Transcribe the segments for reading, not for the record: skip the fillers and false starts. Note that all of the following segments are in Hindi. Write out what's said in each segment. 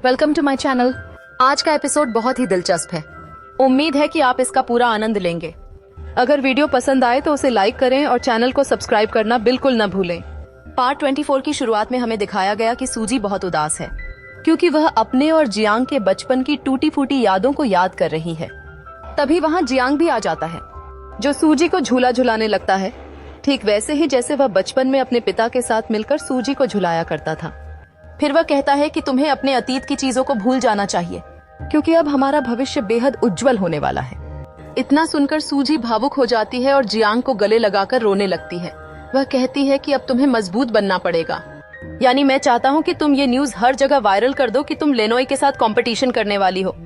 Welcome to my channel. आज का एपिसोड बहुत ही दिलचस्प है। उम्मीद है कि आप इसका पूरा आनंद लेंगे। अगर वीडियो पसंद आए तो उसे लाइक करें और चैनल को सब्सक्राइब करना बिल्कुल न भूलें। पार्ट 24 की शुरुआत में हमें दिखाया गया कि सूजी बहुत उदास है क्योंकि वह अपने और जियांग के बचपन की टूटी फूटी यादों को याद कर रही है। तभी वहाँ जियांग भी आ जाता है जो सूजी को झूला झुलाने लगता है, ठीक वैसे ही जैसे वह बचपन में अपने पिता के साथ मिलकर सूजी को झुलाया करता था। फिर वह कहता है कि तुम्हें अपने अतीत की चीजों को भूल जाना चाहिए क्योंकि अब हमारा भविष्य बेहद उज्जवल होने वाला है। इतना सुनकर सूजी भावुक हो जाती है और जियांग को गले लगाकर रोने लगती है। वह कहती है कि अब तुम्हें मजबूत बनना पड़ेगा, यानी मैं चाहता हूँ कि तुम ये न्यूज हर जगह वायरल कर दो कि तुम लेनोई के साथ कंपटीशन करने वाली हो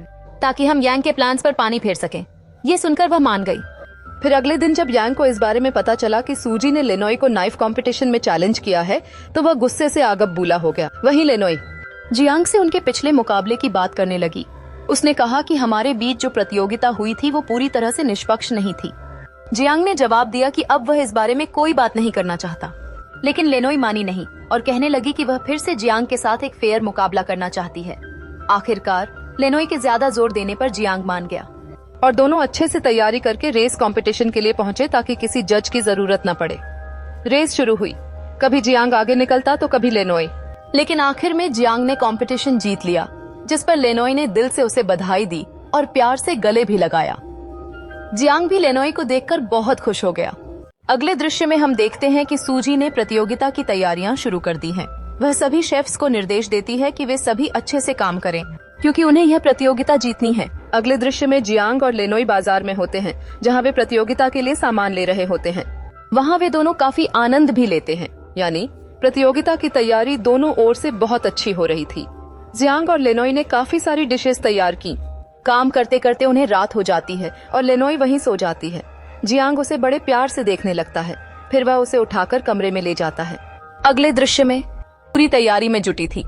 ताकि हम यांग के प्लान्स पर पानी फेर सकें। ये सुनकर वह मान गई। फिर अगले दिन जब यांग को इस बारे में पता चला कि सूजी ने लेनोई को नाइफ कंपटीशन में चैलेंज किया है तो वह गुस्से से आगब बूला हो गया। वहीं लेनोई जियांग से उनके पिछले मुकाबले की बात करने लगी। उसने कहा कि हमारे बीच जो प्रतियोगिता हुई थी वो पूरी तरह से निष्पक्ष नहीं थी। जियांग ने जवाब दिया कि अब वह इस बारे में कोई बात नहीं करना चाहता, लेकिन लेनोई मानी नहीं और कहने लगी कि वह फिर से जियांग के साथ एक फेयर मुकाबला करना चाहती है। आखिरकार लेनोई के ज्यादा जोर देने पर जियांग मान गया और दोनों अच्छे से तैयारी करके रेस कंपटीशन के लिए पहुंचे ताकि किसी जज की जरूरत न पड़े। रेस शुरू हुई। कभी जियांग आगे निकलता तो कभी लेनोई, लेकिन आखिर में जियांग ने कंपटीशन जीत लिया, जिस पर लेनोई ने दिल से उसे बधाई दी और प्यार से गले भी लगाया। जियांग भी लेनोई को देखकर बहुत खुश हो गया। अगले दृश्य में हम देखते हैं कि सूजी ने प्रतियोगिता की तैयारियां शुरू कर दी हैं। वह सभी शेफ्स को निर्देश देती है कि वे सभी अच्छे से काम करें क्योंकि उन्हें यह प्रतियोगिता जीतनी है। अगले दृश्य में जियांग और लेनोई बाजार में होते हैं जहां वे प्रतियोगिता के लिए सामान ले रहे होते हैं। वहां वे दोनों काफी आनंद भी लेते हैं, यानी प्रतियोगिता की तैयारी दोनों ओर से बहुत अच्छी हो रही थी। जियांग और लेनोई ने काफी सारी डिशेस तैयार की। काम करते करते उन्हें रात हो जाती है और लेनोई वहीं सो जाती है। जियांग उसे बड़े प्यार से देखने लगता है। फिर वह उसे उठाकर कमरे में ले जाता है। अगले दृश्य में पूरी तैयारी में जुटी थी।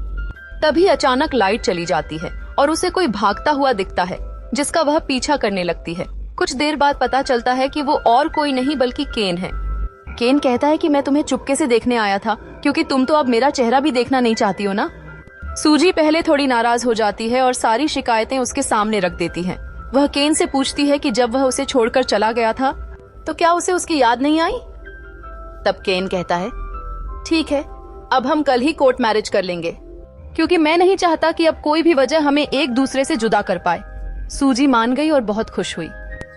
तभी अचानक लाइट चली जाती है और उसे कोई भागता हुआ दिखता है जिसका वह पीछा करने लगती है। कुछ देर बाद पता चलता है कि वो और कोई नहीं बल्कि केन है। केन कहता है कि मैं तुम्हें चुपके से देखने आया था क्योंकि तुम तो अब मेरा चेहरा भी देखना नहीं चाहती हो ना। सूजी पहले थोड़ी नाराज हो जाती है और सारी शिकायतें उसके सामने रख देती है। वह केन से पूछती है कि जब वह उसे छोड़कर चला गया था तो क्या उसे उसकी याद नहीं आई। तब केन कहता है ठीक है, अब हम कल ही कोर्ट मैरिज कर लेंगे क्योंकि मैं नहीं चाहता कि अब कोई भी वजह हमें एक दूसरे से जुदा कर पाए। सूजी मान गई और बहुत खुश हुई।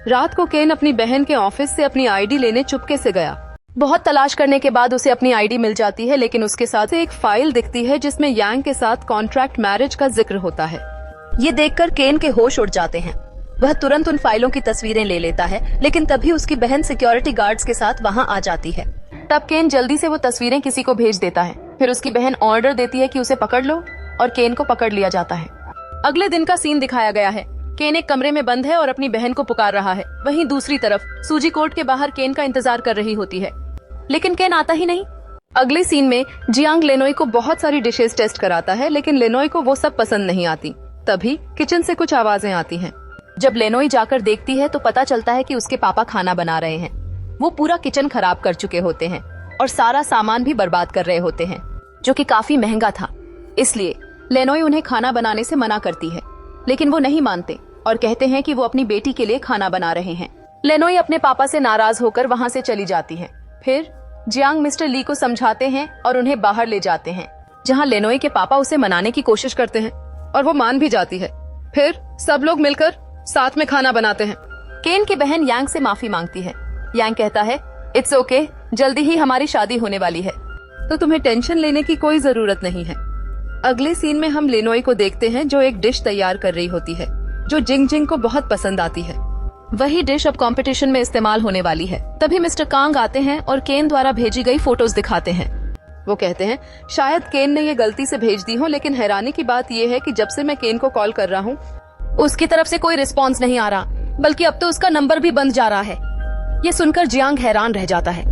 रात को केन अपनी बहन के ऑफिस से अपनी आईडी लेने चुपके से गया। बहुत तलाश करने के बाद उसे अपनी आईडी मिल जाती है, लेकिन उसके साथ एक फाइल दिखती है जिसमें यांग के साथ कॉन्ट्रैक्ट मैरिज का जिक्र होता है। ये देखकर केन के होश उड़ जाते हैं। वह तुरंत उन फाइलों की तस्वीरें ले लेता है, लेकिन तभी उसकी बहन सिक्योरिटी गार्ड्स के साथ वहाँ आ जाती है। तब केन जल्दी से वो तस्वीरें किसी को भेज देता है। फिर उसकी बहन ऑर्डर देती है कि उसे पकड़ लो और केन को पकड़ लिया जाता है। अगले दिन का सीन दिखाया गया है। केन एक कमरे में बंद है और अपनी बहन को पुकार रहा है। वहीं दूसरी तरफ सूजी कोर्ट के बाहर केन का इंतजार कर रही होती है, लेकिन केन आता ही नहीं। अगले सीन में जियांग लेनोई को बहुत सारी डिशेस टेस्ट कराता है, लेकिन लेनोई को वो सब पसंद नहीं आती। तभी किचन से कुछ आवाजें आती हैं। जब लेनोई जाकर देखती है तो पता चलता है कि उसके पापा खाना बना रहे हैं। वो पूरा किचन खराब कर चुके होते हैं और सारा सामान भी बर्बाद कर रहे होते हैं, जो कि काफी महंगा था। इसलिए लेनोई उन्हें खाना बनाने से मना करती है, लेकिन वो नहीं मानते और कहते हैं कि वो अपनी बेटी के लिए खाना बना रहे हैं। लेनोई अपने पापा से नाराज होकर वहाँ से चली जाती है। फिर जियांग मिस्टर ली को समझाते हैं और उन्हें बाहर ले जाते हैं, जहाँ लेनोई के पापा उसे मनाने की कोशिश करते हैं और वो मान भी जाती है। फिर सब लोग मिलकर साथ में खाना बनाते हैं। केन की बहन यांग से माफी मांगती है। यांग कहता है इट्स ओके, जल्दी ही हमारी शादी होने वाली है, तो तुम्हें टेंशन लेने की कोई जरूरत नहीं है। अगले सीन में हम लेनोई को देखते हैं जो एक डिश तैयार कर रही होती है जो जिंग जिंग को बहुत पसंद आती है। वही डिश अब कंपटीशन में इस्तेमाल होने वाली है। तभी मिस्टर कांग आते हैं और केन द्वारा भेजी गई फोटोज दिखाते हैं। वो कहते हैं शायद केन ने ये गलती से भेज दी हो, लेकिन हैरानी की बात ये है कि जब से मैं केन को कॉल कर रहा हूँ उसकी तरफ से कोई रिस्पॉन्स नहीं आ रहा, बल्कि अब तो उसका नंबर भी बंद जा रहा है। ये सुनकर जियांग हैरान रह जाता है।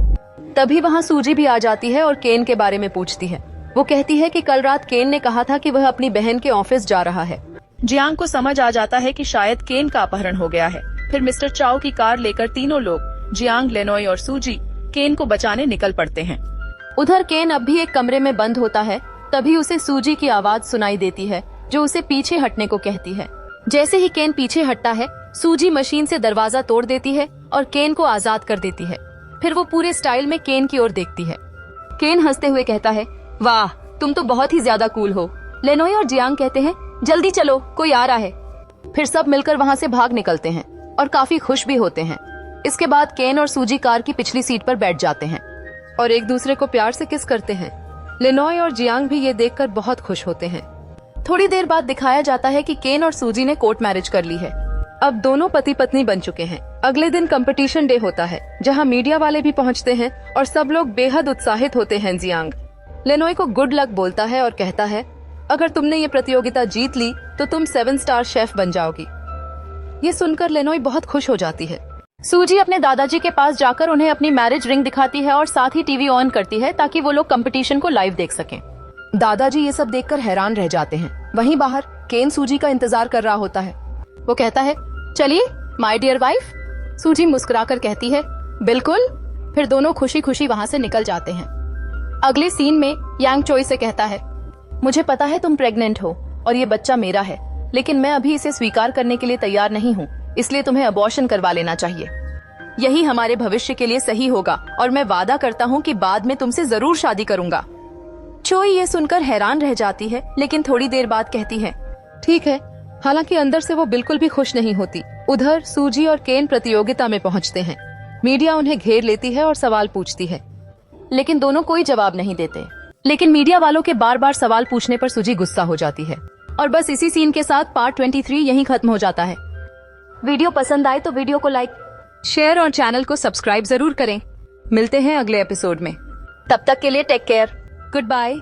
तभी वहाँ सूजी भी आ जाती है और केन के बारे में पूछती है। वो कहती है कि कल रात केन ने कहा था कि वह अपनी बहन के ऑफिस जा रहा है। जियांग को समझ आ जाता है कि शायद केन का अपहरण हो गया है। फिर मिस्टर चाओ की कार लेकर तीनों लोग जियांग, लेनोई और सूजी केन को बचाने निकल पड़ते हैं। उधर केन अब भी एक कमरे में बंद होता है। तभी उसे सूजी की आवाज सुनाई देती है जो उसे पीछे हटने को कहती है। जैसे ही केन पीछे हटता है, सूजी मशीन से दरवाजा तोड़ देती है और केन को आजाद कर देती है। फिर वो पूरे स्टाइल में केन की ओर देखती है। केन हंसते हुए कहता है, वाह, तुम तो बहुत ही ज्यादा कूल हो। लेनोई और जियांग कहते हैं, जल्दी चलो, कोई आ रहा है। फिर सब मिलकर वहाँ से भाग निकलते हैं और काफी खुश भी होते हैं। इसके बाद केन और सूजी कार की पिछली सीट पर बैठ जाते हैं और एक दूसरे को प्यार से किस करते हैं। लेनोई और जियांग भी ये देखकर बहुत खुश होते हैं। थोड़ी देर बाद दिखाया जाता है कि केन और सूजी ने कोर्ट मैरिज कर ली है। अब दोनों पति पत्नी बन चुके हैं। अगले दिन कंपटीशन डे होता है, जहां मीडिया वाले भी पहुंचते हैं और सब लोग बेहद उत्साहित होते हैं। जियांग लेनोई को गुड लक बोलता है और कहता है, अगर तुमने ये प्रतियोगिता जीत ली तो तुम 7 स्टार शेफ बन जाओगी। ये सुनकर लेनोई बहुत खुश हो जाती है। सूजी अपने दादाजी के पास जाकर उन्हें अपनी मैरिज रिंग दिखाती है और साथ ही टीवी ऑन करती है ताकि वो लोग कंपटीशन को लाइव देख सकें। दादाजी ये सब देखकर हैरान रह जाते हैं। वहीं बाहर केन सूजी का इंतजार कर रहा होता है। वो कहता है, चलिए माय डियर वाइफ। सूजी मुस्कुराकर कहती है, बिल्कुल। फिर दोनों खुशी खुशी वहाँ से निकल जाते हैं। अगले सीन में यांग चोई से कहता है, मुझे पता है तुम प्रेग्नेंट हो और ये बच्चा मेरा है, लेकिन मैं अभी इसे स्वीकार करने के लिए तैयार नहीं हूँ, इसलिए तुम्हें अबॉर्शन करवा लेना चाहिए। यही हमारे भविष्य के लिए सही होगा और मैं वादा करता हूँ कि बाद में तुमसे जरूर शादी करूंगा। चोई ये सुनकर हैरान रह जाती है, लेकिन थोड़ी देर बाद कहती है, ठीक है। हालांकि अंदर से वो बिल्कुल भी खुश नहीं होती। उधर सूजी और केन प्रतियोगिता में पहुंचते हैं। मीडिया उन्हें घेर लेती है और सवाल पूछती है, लेकिन दोनों कोई जवाब नहीं देते। लेकिन मीडिया वालों के बार बार सवाल पूछने पर सूजी गुस्सा हो जाती है। और बस इसी सीन के साथ पार्ट 23 यहीं खत्म हो जाता है। वीडियो पसंद आए तो वीडियो को लाइक, शेयर और चैनल को सब्सक्राइब जरूर करें। मिलते हैं अगले एपिसोड में। तब तक के लिए टेक केयर, गुड बाय।